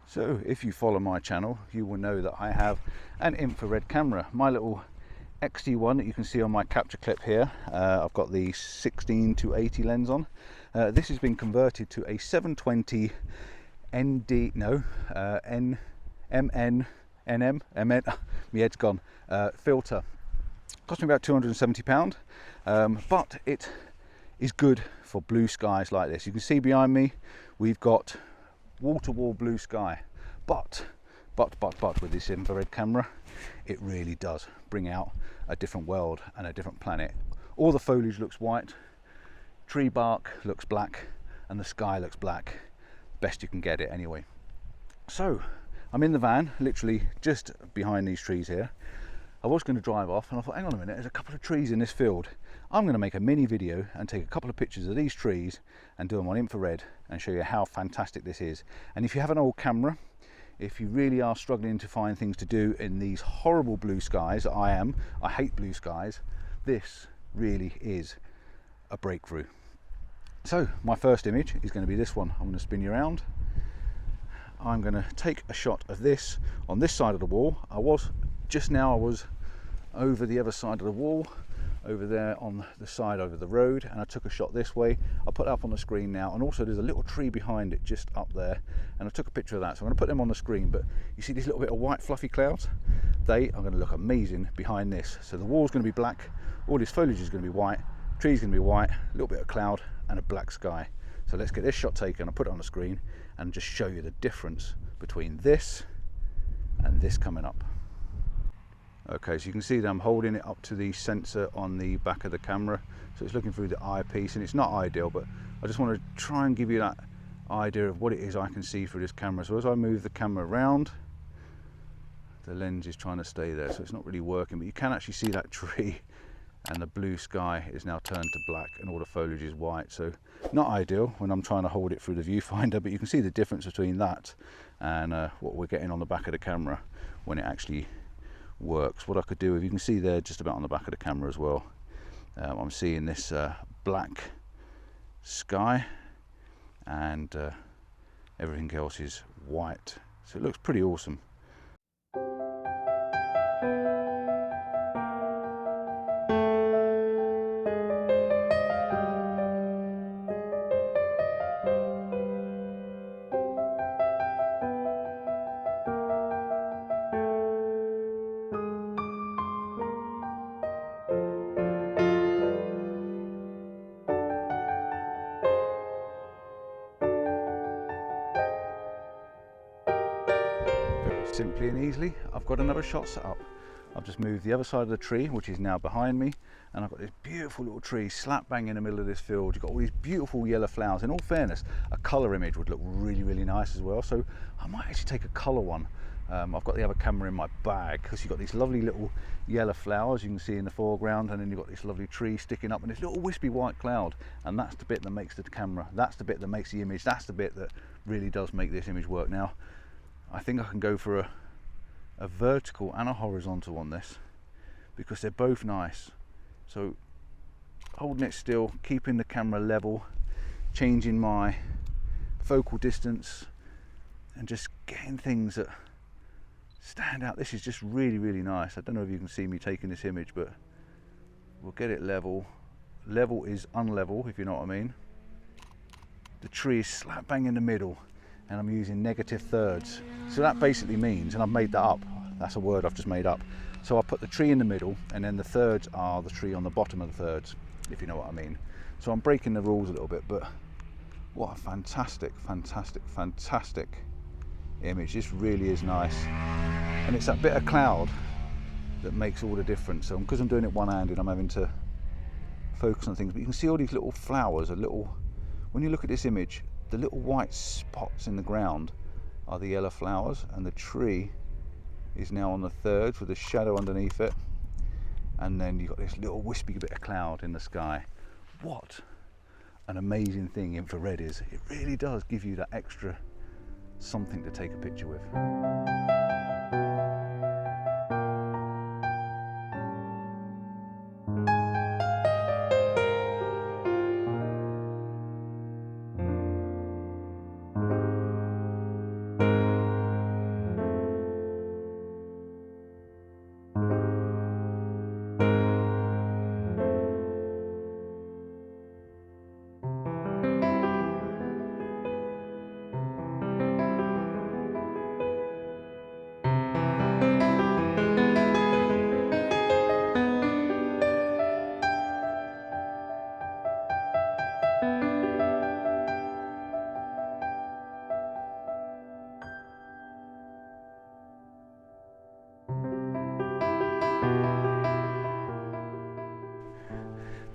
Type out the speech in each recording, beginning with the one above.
So if you follow my channel, you will know that I have an infrared camera, my little XT1 that you can see on my capture clip here. I've got the 16 to 80 lens on. This has been converted to a 720 ND, no, MN, my head's gone, filter. Cost me about £270, but it is good for blue skies like this. You can see behind me, we've got wall-to-wall blue sky, but with this infrared camera, it really does bring out a different world and a different planet. All the foliage looks white, tree bark looks black, and the sky looks black. Best you can get it anyway. So I'm in the van, literally just behind these trees here. I was going to drive off and I thought, hang on a minute, there's a couple of trees in this field. I'm going to make a mini video and take a couple of pictures of these trees and do them on infrared and show you how fantastic this is. And if you have an old camera, if you really are struggling to find things to do in these horrible blue skies, I hate blue skies, this really is a breakthrough. So my first image is going to be this one. I'm going to spin you around. I'm going to take a shot of this on this side of the wall. I was over the other side of the wall, over there on the side over the road, and I took a shot this way. I'll put it up on the screen now, and also there's a little tree behind it just up there, and I took a picture of that, so I'm going to put them on the screen. But you see these little bit of white fluffy clouds? They are going to look amazing behind this. So the wall's going to be black, all this foliage is going to be white, tree's going to be white, a little bit of cloud and a black sky. So let's get this shot taken, I'll put it on the screen and just show you the difference between this and this coming up. Okay, so you can see that I'm holding it up to the sensor on the back of the camera, so it's looking through the eyepiece, and it's not ideal, but I just want to try and give you that idea of what it is I can see through this camera. So as I move the camera around, the lens is trying to stay there, so it's not really working, but you can actually see that tree, and the blue sky is now turned to black and all the foliage is white. So not ideal when I'm trying to hold it through the viewfinder, but you can see the difference between that and what we're getting on the back of the camera when it actually works. What I could do, if you can see there just about on the back of the camera as well, I'm seeing this black sky and everything else is white, so it looks pretty awesome. Simply and easily, I've got another shot set up. I've just moved the other side of the tree, which is now behind me, and I've got this beautiful little tree slap bang in the middle of this field. You've got all these beautiful yellow flowers. In all fairness, a colour image would look really nice as well, so I might actually take a colour one. I've got the other camera in my bag because you've got these lovely little yellow flowers you can see in the foreground, and then you've got this lovely tree sticking up and this little wispy white cloud, and that's the bit that makes the camera, that's the bit that makes the image, that's the bit that really does make this image work. Now I think I can go for a vertical and a horizontal on this because they're both nice. So holding it still, keeping the camera level, changing my focal distance, and just getting things that stand out. This is just really nice. I don't know if you can see me taking this image, but we'll get it level. Level is unlevel, if you know what I mean. The tree is slap bang in the middle, and I'm using negative thirds. So that basically means, and I've made that up, that's a word I've just made up. So I put the tree in the middle, and then the thirds are the tree on the bottom of the thirds, if you know what I mean. So I'm breaking the rules a little bit, but what a fantastic image. This really is nice. And it's that bit of cloud that makes all the difference. So because I'm doing it one-handed, I'm having to focus on things, but you can see all these little flowers, when you look at this image, the little white spots in the ground are the yellow flowers, and the tree is now on the thirds with a shadow underneath it, and then you've got this little wispy bit of cloud in the sky. What an amazing thing infrared is. It really does give you that extra something to take a picture with.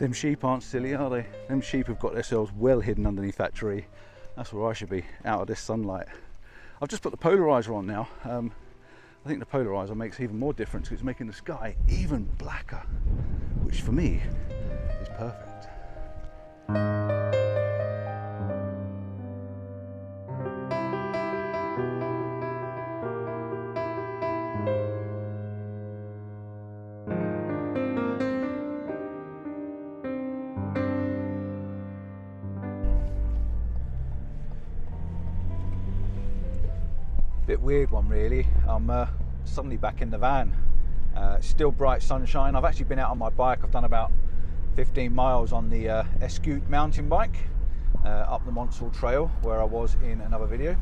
Them sheep aren't silly, are they? Them sheep have got themselves well hidden underneath that tree. That's where I should be, out of this sunlight. I've just put the polarizer on now. I think the polarizer makes even more difference because it's making the sky even blacker, which for me is perfect. Bit weird one really. I'm suddenly back in the van. Still bright sunshine. I've actually been out on my bike. I've done about 15 miles on the Escute mountain bike up the Monsall Trail where I was in another video.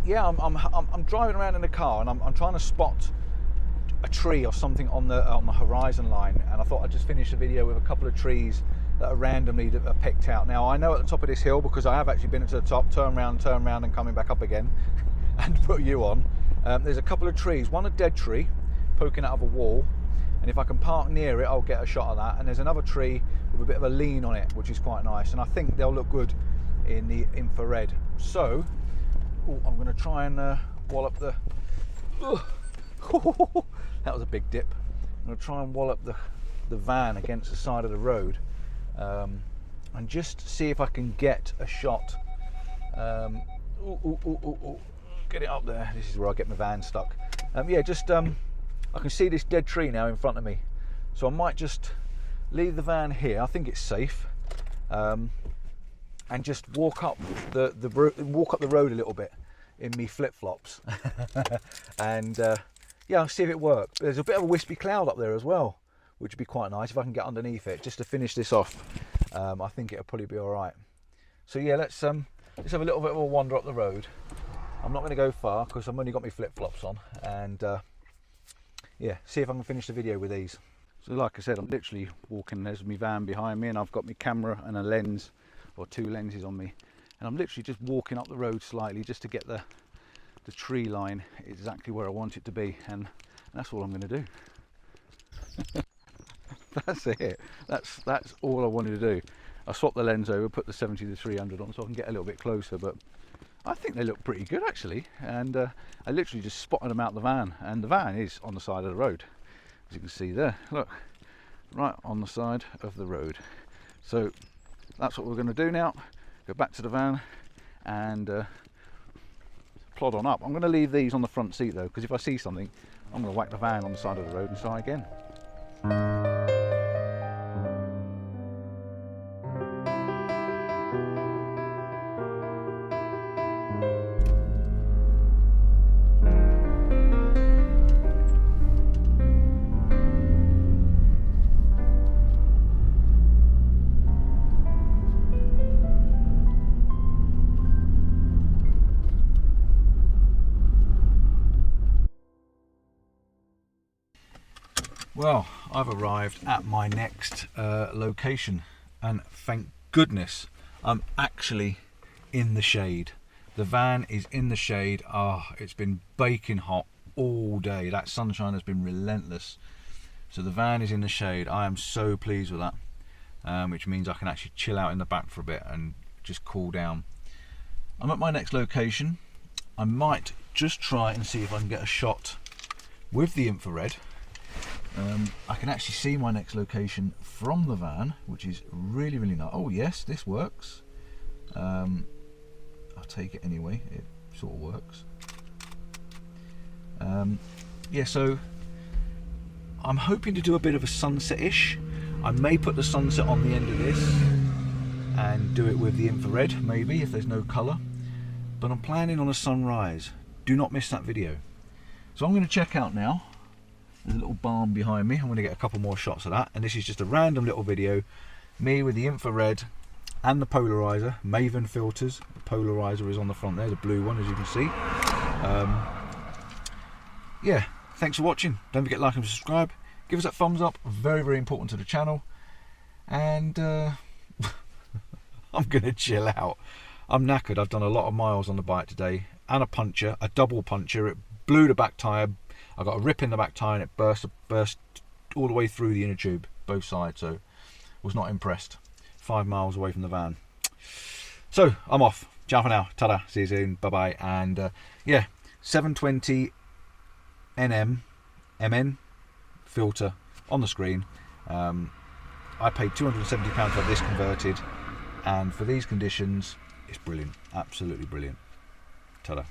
Yeah, I'm driving around in the car and I'm trying to spot a tree or something on the horizon line, and I thought I'd just finish the video with a couple of trees that are randomly picked out. Now I know at the top of this hill, because I have actually been to the top, turn around and coming back up again and put you on. There's a couple of trees, one a dead tree poking out of a wall, and if I can park near it I'll get a shot of that, and there's another tree with a bit of a lean on it which is quite nice, and I think they'll look good in the infrared. So I'm going to try and wallop the that was a big dip. I'm going to try and wallop the van against the side of the road, and just see if I can get a shot. Get it up there. This is where I get my van stuck. Yeah, just I can see this dead tree now in front of me, so I might just leave the van here. I think it's safe, and just walk up the road a little bit in me flip-flops, and yeah, I'll see if it works. There's a bit of a wispy cloud up there as well, which would be quite nice if I can get underneath it just to finish this off. I think it'll probably be all right. So yeah, let's have a little bit of a wander up the road. I'm not going to go far because I've only got my flip-flops on, and yeah, see if I can finish the video with these. So like I said, I'm literally walking. There's my van behind me, and I've got my camera and a lens, or two lenses on me, and I'm literally just walking up the road slightly just to get the tree line exactly where I want it to be, and that's all I'm going to do. That's it. That's all I wanted to do. I swapped the lens over, put the 70-300 on so I can get a little bit closer, but I think they look pretty good actually, and I literally just spotted them out the van, and the van is on the side of the road, as you can see there. Look, right on the side of the road. So that's what we're going to do now. Go back to the van and plod on up. I'm going to leave these on the front seat though, because if I see something I'm going to whack the van on the side of the road and try again. Well, I've arrived at my next location, and thank goodness I'm actually in the shade. The van is in the shade. It's been baking hot all day. That sunshine has been relentless. So the van is in the shade. I am so pleased with that, which means I can actually chill out in the back for a bit and just cool down. I'm at my next location. I might just try and see if I can get a shot with the infrared. I can actually see my next location from the van, which is really nice. Oh yes, this works. I'll take it anyway. It sort of works. Yeah, so I'm hoping to do a bit of a sunset-ish. I may put the sunset on the end of this and do it with the infrared, maybe, if there's no colour. But I'm planning on a sunrise. Do not miss that video. So I'm going to check out now. There's a little barn behind me. I'm going to get a couple more shots of that, and this is just a random little video, me with the infrared and the polarizer, Maven filters. The polarizer is on the front there, the blue one, as you can see. Yeah, thanks for watching. Don't forget to like and subscribe. Give us that thumbs up, very important to the channel. And I'm going to chill out. I'm knackered. I've done a lot of miles on the bike today, and a puncture, a double puncture. It blew the back tyre. I got a rip in the back tyre and it burst all the way through the inner tube. both sides, so was not impressed. 5 miles away from the van. So I'm off. Ciao for now. Ta-da. See you soon. Bye-bye. And yeah, 720 MN filter on the screen. I paid £270 to have this converted, and for these conditions, it's brilliant. Absolutely brilliant. Ta-da.